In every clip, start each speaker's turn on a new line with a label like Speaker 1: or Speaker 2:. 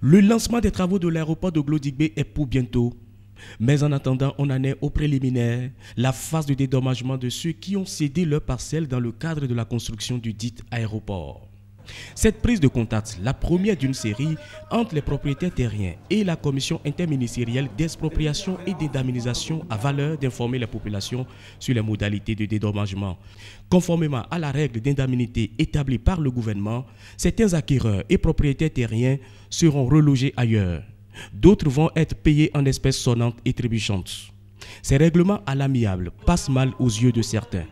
Speaker 1: Le lancement des travaux de l'aéroport de Glodiguibé est pour bientôt. Mais en attendant, on en est au préliminaire, la phase de dédommagement de ceux qui ont cédé leurs parcelles dans le cadre de la construction du dit aéroport. Cette prise de contact, la première d'une série entre les propriétaires terriens et la commission interministérielle d'expropriation et d'indemnisation a valeur d'informer la population sur les modalités de dédommagement. Conformément à la règle d'indemnité établie par le gouvernement, certains acquéreurs et propriétaires terriens seront relogés ailleurs. D'autres vont être payés en espèces sonnantes et trébuchantes. Ces règlements à l'amiable passent mal aux yeux de certains.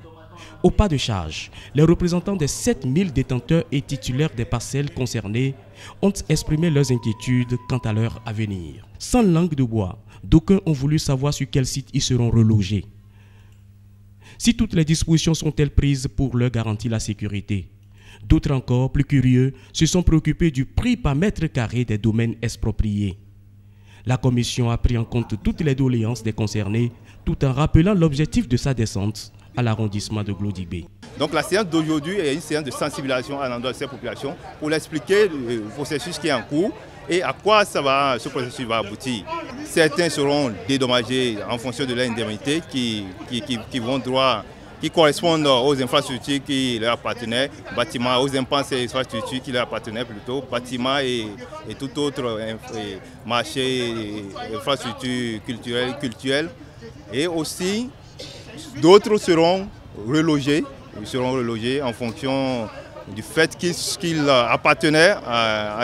Speaker 1: Au pas de charge, les représentants des 7000 détenteurs et titulaires des parcelles concernées ont exprimé leurs inquiétudes quant à leur avenir. Sans langue de bois, d'aucuns ont voulu savoir sur quel site ils seront relogés. Si toutes les dispositions sont-elles prises pour leur garantir la sécurité? D'autres encore, plus curieux, se sont préoccupés du prix par mètre carré des domaines expropriés. La commission a pris en compte toutes les doléances des concernés tout en rappelant l'objectif de sa descente à l'arrondissement de Glodiguibé.
Speaker 2: Donc la séance d'aujourd'hui est une séance de sensibilisation à l'endroit de ces populations pour leur expliquer le processus qui est en cours et à quoi ce processus va aboutir. Certains seront dédommagés en fonction de leur indemnité qui correspondent aux infrastructures qui leur appartenaient, bâtiments, aux impenses et infrastructures qui leur appartenaient plutôt, bâtiments et tout autre marché, infrastructures culturelles. Et aussi, d'autres seront relogés en fonction du fait qu'ils appartenaient à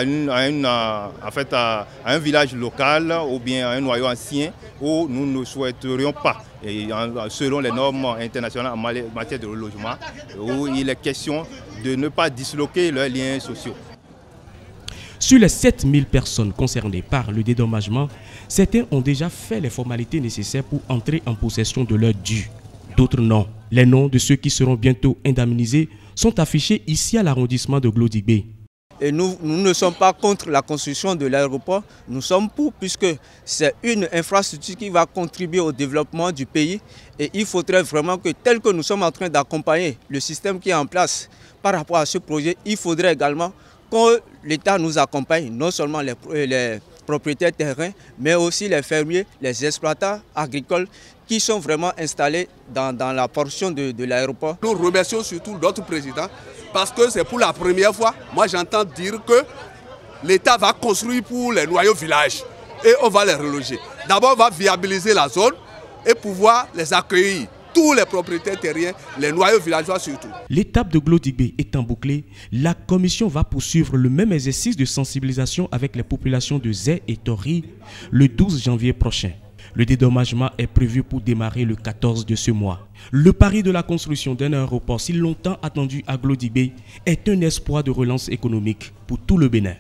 Speaker 2: un village local ou bien à un noyau ancien où nous ne souhaiterions pas, et selon les normes internationales en matière de relogement, où il est question de ne pas disloquer leurs liens sociaux.
Speaker 1: Sur les 7000 personnes concernées par le dédommagement, certains ont déjà fait les formalités nécessaires pour entrer en possession de leurs dûs. D'autres non. Les noms de ceux qui seront bientôt indemnisés sont affichés ici à l'arrondissement de Glodiguibé.
Speaker 3: Et nous ne sommes pas contre la construction de l'aéroport, nous sommes pour, puisque c'est une infrastructure qui va contribuer au développement du pays. Et il faudrait vraiment que, tel que nous sommes en train d'accompagner le système qui est en place par rapport à ce projet, il faudrait également que l'État nous accompagne, non seulement les propriétaires terriens, mais aussi les fermiers, les exploitants agricoles qui sont vraiment installés dans la portion de l'aéroport.
Speaker 4: Nous remercions surtout notre président parce que c'est pour la première fois, moi j'entends dire que l'État va construire pour les noyaux villages et on va les reloger. D'abord on va viabiliser la zone et pouvoir les accueillir. Tous les propriétaires terriens, les noyaux villageois surtout.
Speaker 1: L'étape de Glodiguibé étant bouclée, la commission va poursuivre le même exercice de sensibilisation avec les populations de Zé et Tori le 12 janvier prochain. Le dédommagement est prévu pour démarrer le 14 de ce mois. Le pari de la construction d'un aéroport si longtemps attendu à Glodiguibé est un espoir de relance économique pour tout le Bénin.